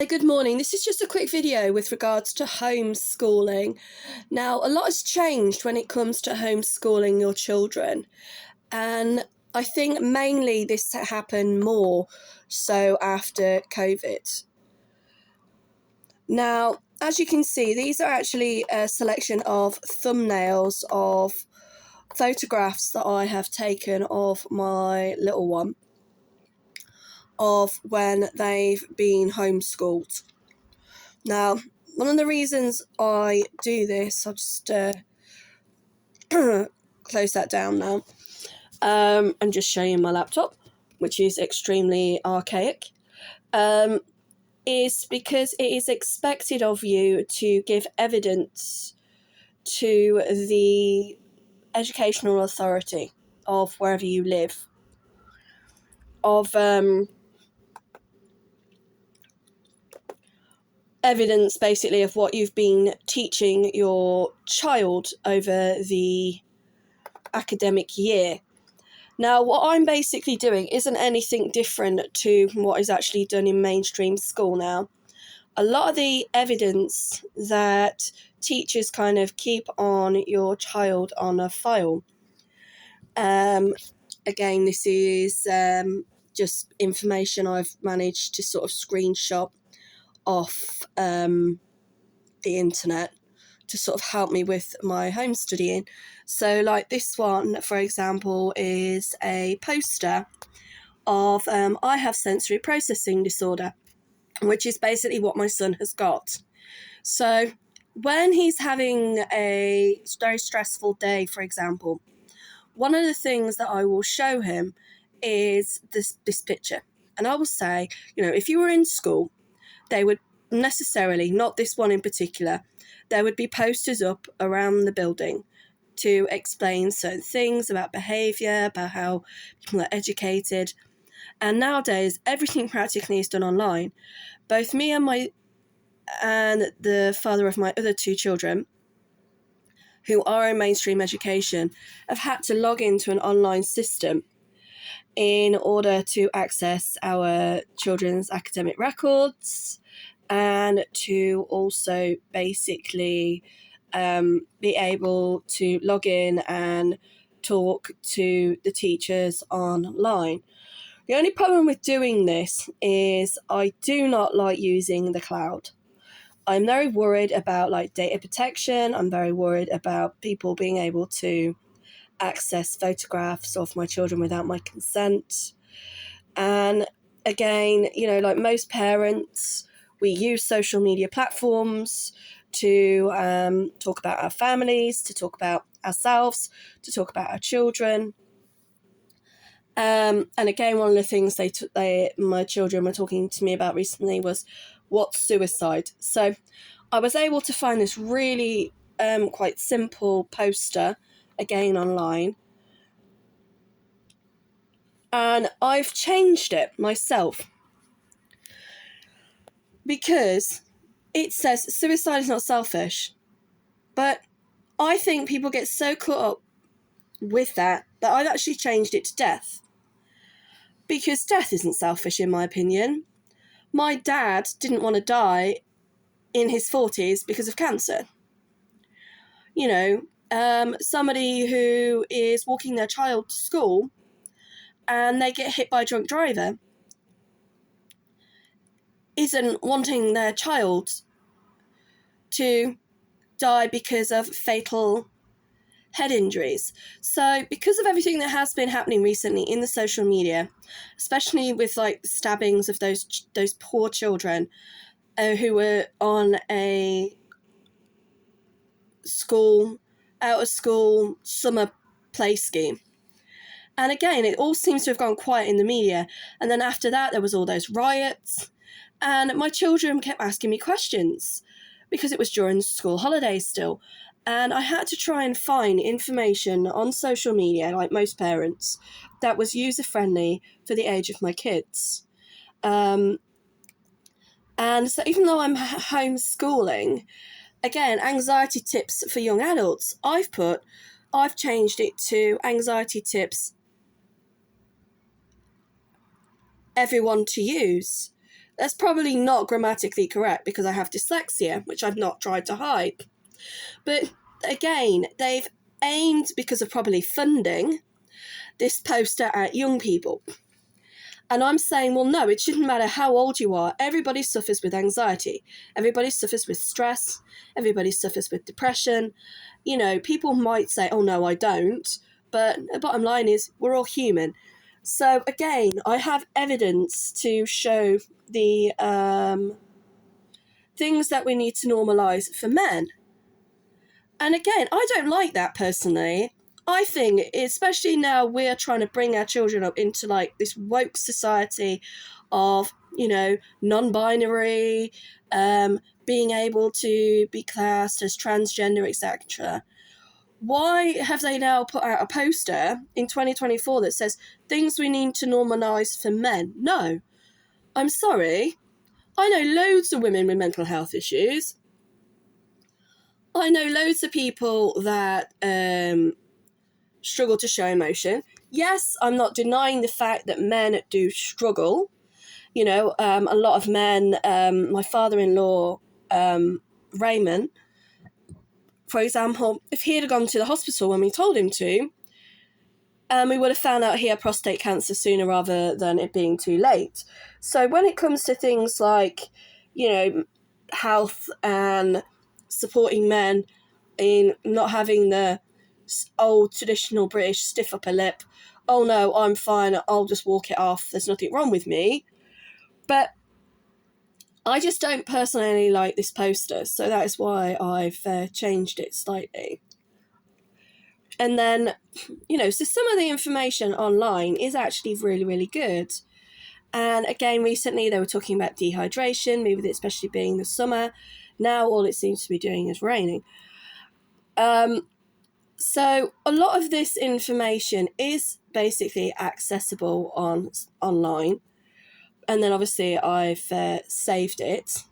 Good morning. This is just a quick video with regards to homeschooling. Now, a lot has changed when it comes to homeschooling your children, and I think mainly this happened more so after COVID. Now, as you can see, these are actually a selection of thumbnails of photographs that I have taken of my little one of when they've been homeschooled. Now, one of the reasons I do this, I'll just close that down now, and just show you my laptop, which is extremely archaic, is because it is expected of you to give evidence to the educational authority of wherever you live, of evidence basically of what you've been teaching your child over the academic year. Now, what I'm basically doing isn't anything different to what is actually done in mainstream school now. A lot of the evidence that teachers kind of keep on your child on a file. Again, this is just information I've managed to sort of screenshot off the internet to sort of help me with my home studying. So like this one, for example, is a poster of I have sensory processing disorder, which is basically what my son has got. So when he's having a very stressful day, for example, one of the things that I will show him is this picture. And I will say, if you were in school, they would necessarily, not this one in particular, there would be posters up around the building to explain certain things about behaviour, about how people are educated. And nowadays, everything practically is done online. Both me and the father of my other two children, who are in mainstream education, have had to log into an online system in order to access our children's academic records and to also basically be able to log in and talk to the teachers online. The only problem with doing this is I do not like using the cloud. I'm very worried about data protection. I'm very worried about people being able to access photographs of my children without my consent. And again, like most parents, we use social media platforms to talk about our families, to talk about ourselves, to talk about our children. And again, one of the things my children were talking to me about recently was what's suicide. So I was able to find this really quite simple poster, again online, and I've changed it myself because it says suicide is not selfish, but I think people get so caught up with that I've actually changed it to death, because death isn't selfish in my opinion. My dad didn't want to die in his 40s because of cancer. Somebody who is walking their child to school and they get hit by a drunk driver isn't wanting their child to die because of fatal head injuries. So because of everything that has been happening recently in the social media, especially with the stabbings of those poor children who were on a out of school summer play scheme. And again, it all seems to have gone quiet in the media. And then after that, there was all those riots. And my children kept asking me questions because it was during school holidays still. And I had to try and find information on social media, like most parents, that was user-friendly for the age of my kids. And so even though I'm homeschooling, again, anxiety tips for young adults, I've changed it to anxiety tips everyone to use. That's probably not grammatically correct because I have dyslexia, which I've not tried to hide. But again, they've aimed, because of probably funding, this poster at young people. And I'm saying, well, no, it shouldn't matter how old you are. Everybody suffers with anxiety. Everybody suffers with stress. Everybody suffers with depression. You know, people might say, oh, no, I don't. But the bottom line is we're all human. So, again, I have evidence to show the things that we need to normalise for men. And again, I don't like that personally. I think, especially now we're trying to bring our children up into like this woke society of, you know, non-binary, being able to be classed as transgender, etc. Why have they now put out a poster in 2024 that says things we need to normalise for men? No, I'm sorry. I know loads of women with mental health issues. I know loads of people that struggle to show emotion. Yes, I'm not denying the fact that men do struggle. You know, a lot of men, my father-in-law, Raymond, for example, if he had gone to the hospital when we told him to, we would have found out he had prostate cancer sooner rather than it being too late. So when it comes to things like, you know, health and supporting men in not having the old traditional British stiff upper lip, oh no, I'm fine, I'll just walk it off, there's nothing wrong with me. But I just don't personally like this poster, so that is why I've changed it slightly. And then, you know, so some of the information online is actually really, really good. And again, recently they were talking about dehydration, maybe especially being the summer. Now all it seems to be doing is raining. So a lot of this information is basically accessible online. And then obviously I've saved it.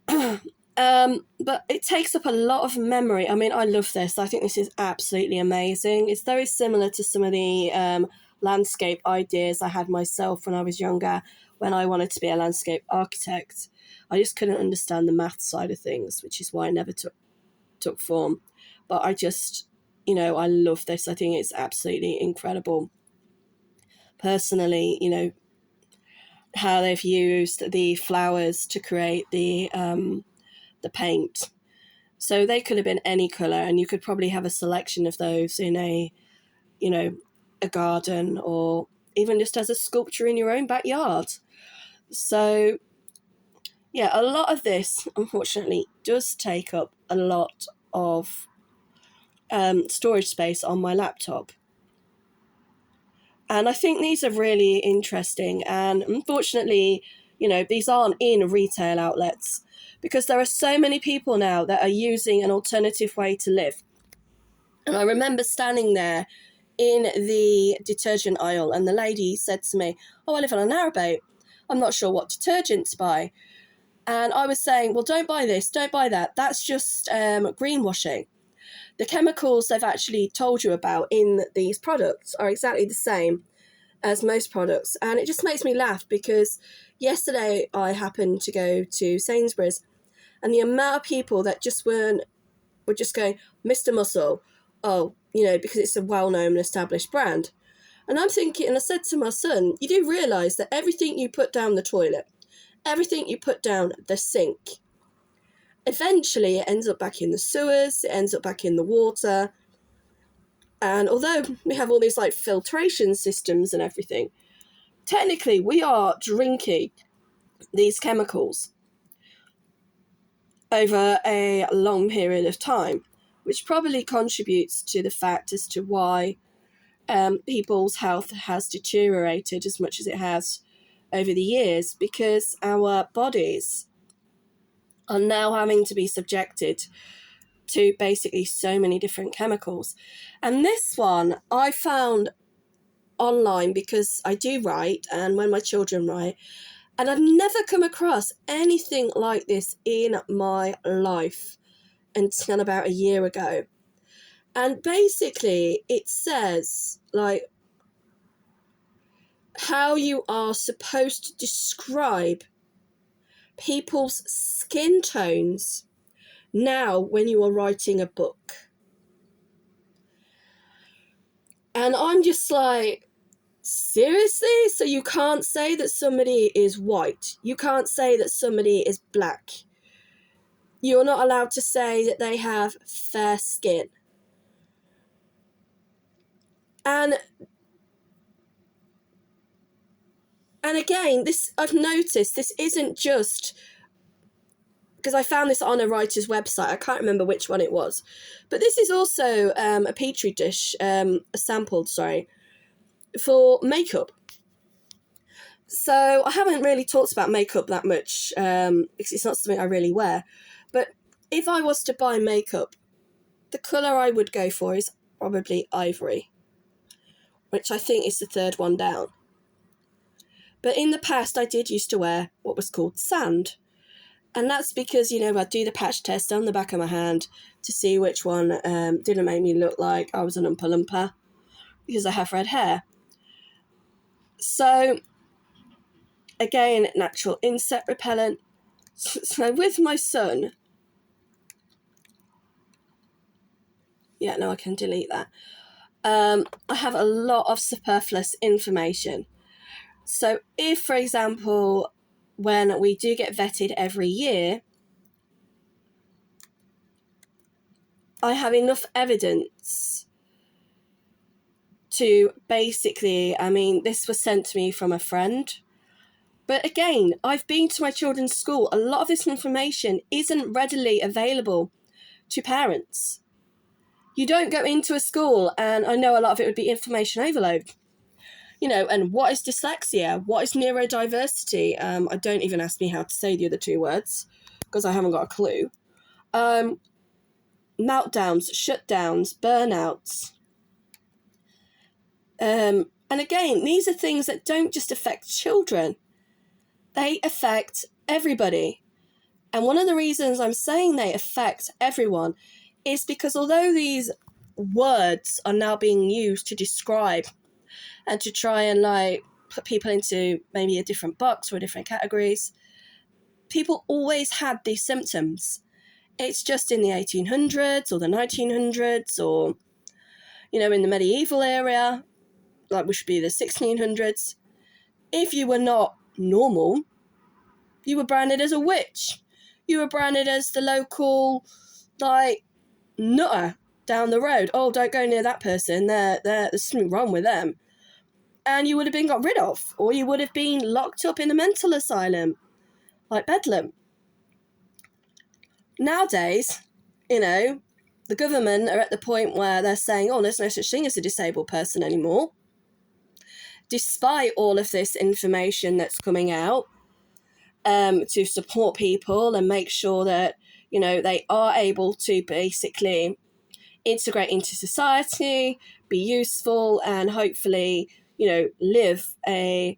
But it takes up a lot of memory. I mean, I love this. I think this is absolutely amazing. It's very similar to some of the landscape ideas I had myself when I was younger, when I wanted to be a landscape architect. I just couldn't understand the math side of things, which is why I never took form. But I just, you know, I love this. I think it's absolutely incredible. Personally, you know, how they've used the flowers to create the paint. So they could have been any colour, and you could probably have a selection of those in a, you know, a garden or even just as a sculpture in your own backyard. So, yeah, a lot of this, unfortunately, does take up a lot of storage space on my laptop. And I think these are really interesting. And unfortunately, you know, these aren't in retail outlets because there are so many people now that are using an alternative way to live. And I remember standing there in the detergent aisle and the lady said to me, oh, I live on a narrowboat. I'm not sure what detergent to buy. And I was saying, well, don't buy this, don't buy that. That's just greenwashing. The chemicals they've actually told you about in these products are exactly the same as most products. And it just makes me laugh because yesterday I happened to go to Sainsbury's and the amount of people that just were just going, Mr. Muscle, oh, you know, because it's a well-known and established brand. And I'm thinking, and I said to my son, you do realise that everything you put down the toilet, everything you put down the sink, eventually it ends up back in the sewers, it ends up back in the water. And although we have all these like filtration systems and everything, technically we are drinking these chemicals over a long period of time, which probably contributes to the fact as to why people's health has deteriorated as much as it has over the years, because our bodies are now having to be subjected to basically so many different chemicals. And this one I found online because I do write, and when my children write, and I've never come across anything like this in my life until about a year ago. And basically it says like how you are supposed to describe people's skin tones now when you are writing a book. And I'm just like, seriously? So you can't say that somebody is white. You can't say that somebody is black. You're not allowed to say that they have fair skin. And again, this, I've noticed, this isn't just, because I found this on a writer's website, I can't remember which one it was, but this is also a petri dish, a sample, for makeup. So I haven't really talked about makeup that much, because it's not something I really wear, but if I was to buy makeup, the colour I would go for is probably ivory, which I think is the third one down. But in the past, I did used to wear what was called sand. And that's because, you know, I'd do the patch test on the back of my hand to see which one didn't make me look like I was an Oompa Loompa, because I have red hair. So, again, natural insect repellent. So with my son, yeah, no, I can delete that. I have a lot of superfluous information. So if, for example, when we do get vetted every year, I have enough evidence to basically, I mean, this was sent to me from a friend. But again, I've been to my children's school. A lot of this information isn't readily available to parents. You don't go into a school, and I know a lot of it would be information overload. You know, and what is dyslexia? What is neurodiversity? Don't even ask me how to say the other two words, because I haven't got a clue. Meltdowns, shutdowns, burnouts. And again, these are things that don't just affect children. They affect everybody. And one of the reasons I'm saying they affect everyone is because although these words are now being used to describe and to try and like put people into maybe a different box or different categories, people always had these symptoms. It's just in the 1800s or the 1900s or, you know, in the medieval area, like which would be the 1600s. If you were not normal, you were branded as a witch. You were branded as the local, like, nutter down the road. Oh, don't go near that person. There's something wrong with them. And you would have been got rid of. Or you would have been locked up in a mental asylum, like Bedlam. Nowadays, you know, the government are at the point where they're saying, oh, there's no such thing as a disabled person anymore. Despite all of this information that's coming out, to support people and make sure that, you know, they are able to basically integrate into society, be useful, and hopefully, you know, live a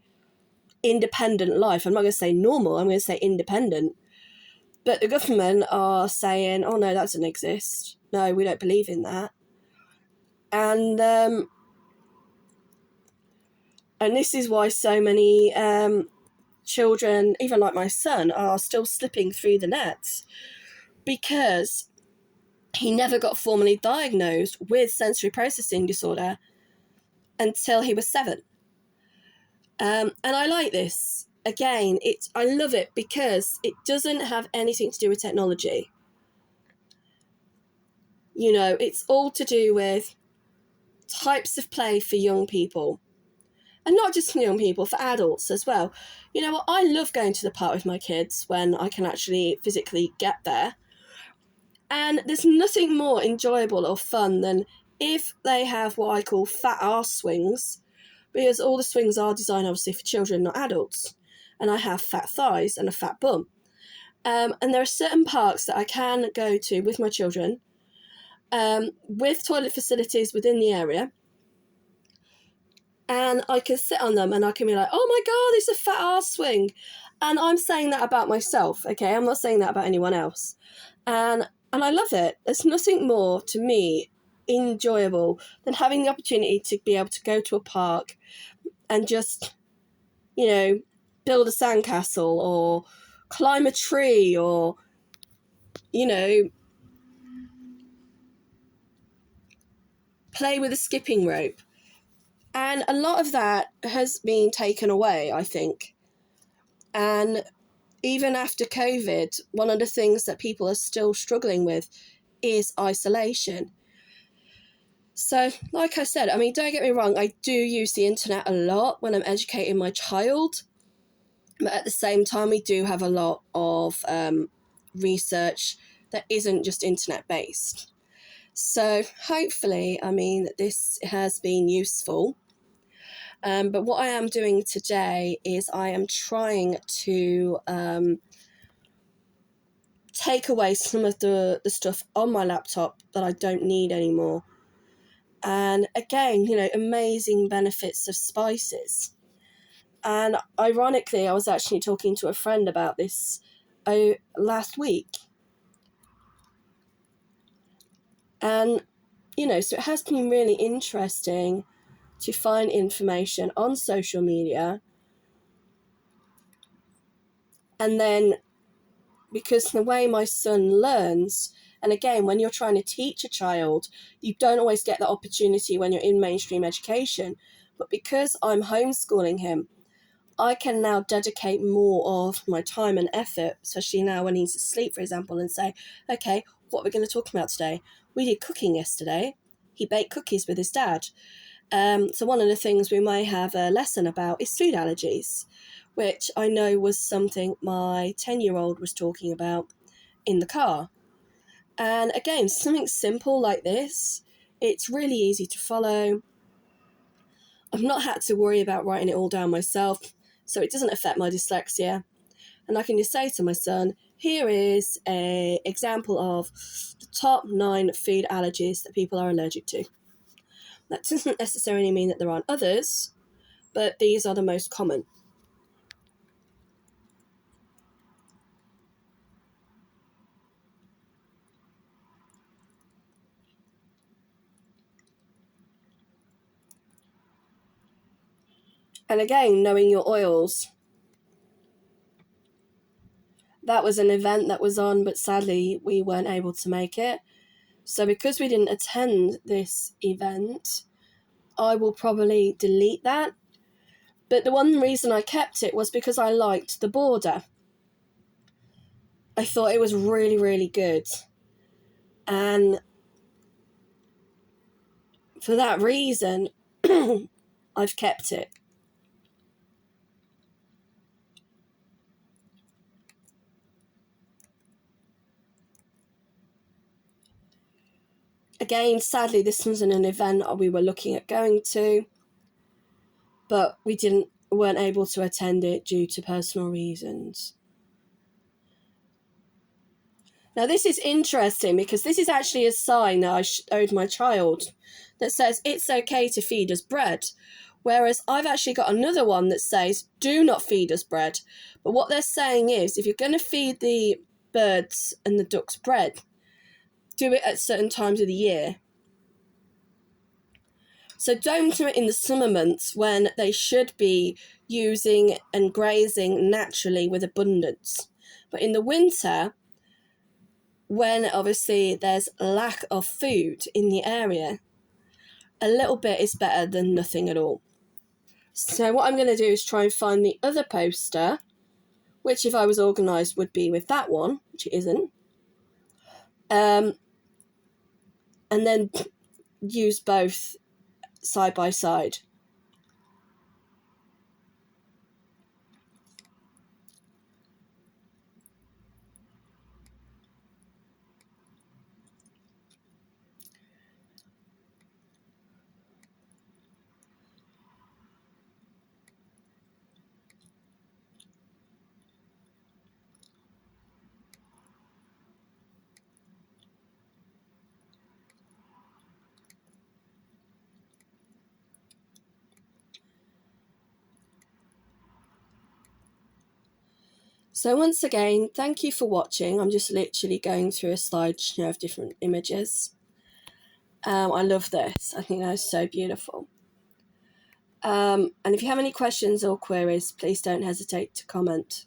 independent life. I'm not going to say normal, I'm going to say independent. But the government are saying, oh no, that doesn't exist. No, we don't believe in that. And this is why so many children, even like my son, are still slipping through the nets, because he never got formally diagnosed with sensory processing disorder until he was 7. And I like this. Again, I love it because it doesn't have anything to do with technology. You know, it's all to do with types of play for young people. And not just for young people, for adults as well. You know what? I love going to the park with my kids when I can actually physically get there. And there's nothing more enjoyable or fun than if they have what I call fat arse swings, because all the swings are designed obviously for children, not adults. And I have fat thighs and a fat bum. And there are certain parks that I can go to with my children, with toilet facilities within the area. And I can sit on them and I can be like, oh my God, it's a fat arse swing. And I'm saying that about myself, okay? I'm not saying that about anyone else. And I love it. There's nothing more, to me, enjoyable than having the opportunity to be able to go to a park and just build a sandcastle or climb a tree or, play with a skipping rope. And a lot of that has been taken away, I think. And even after COVID, one of the things that people are still struggling with is isolation. So, like I said, don't get me wrong, I do use the internet a lot when I'm educating my child. But at the same time, we do have a lot of research that isn't just internet-based. So, hopefully, this has been useful. But what I am doing today is I am trying to take away some of the stuff on my laptop that I don't need anymore. And again, amazing benefits of spices. And ironically, I was actually talking to a friend about this last week. And, so it has been really interesting to find information on social media. And then, because the way my son learns, and again, when you're trying to teach a child, you don't always get that opportunity when you're in mainstream education. But because I'm homeschooling him, I can now dedicate more of my time and effort, especially now when he's asleep, for example, and say, okay, what are we going to talk about today? We did cooking yesterday. He baked cookies with his dad. So one of the things we may have a lesson about is food allergies, which I know was something my 10-year-old was talking about in the car. And again, something simple like this, it's really easy to follow. I've not had to worry about writing it all down myself, so it doesn't affect my dyslexia. And I can just say to my son, here is an example of the top 9 food allergies that people are allergic to. That doesn't necessarily mean that there aren't others, but these are the most common. And again, knowing your oils. That was an event that was on, but sadly we weren't able to make it. So because we didn't attend this event, I will probably delete that. But the one reason I kept it was because I liked the border. I thought it was really, really good. And for that reason, I've kept it. Again, sadly, this wasn't an event we were looking at going to, but we weren't able to attend it due to personal reasons. Now, this is interesting because this is actually a sign that I showed my child that says it's okay to feed us bread. Whereas I've actually got another one that says, do not feed us bread. But what they're saying is, if you're going to feed the birds and the ducks bread, do it at certain times of the year. So don't do it in the summer months when they should be using and grazing naturally with abundance. But in the winter, when obviously there's lack of food in the area, a little bit is better than nothing at all. So what I'm going to do is try and find the other poster, which if I was organised would be with that one, which it isn't. And then use both side by side. So once again, thank you for watching. I'm just literally going through a slideshow of different images. I love this. I think that's so beautiful. And if you have any questions or queries, please don't hesitate to comment.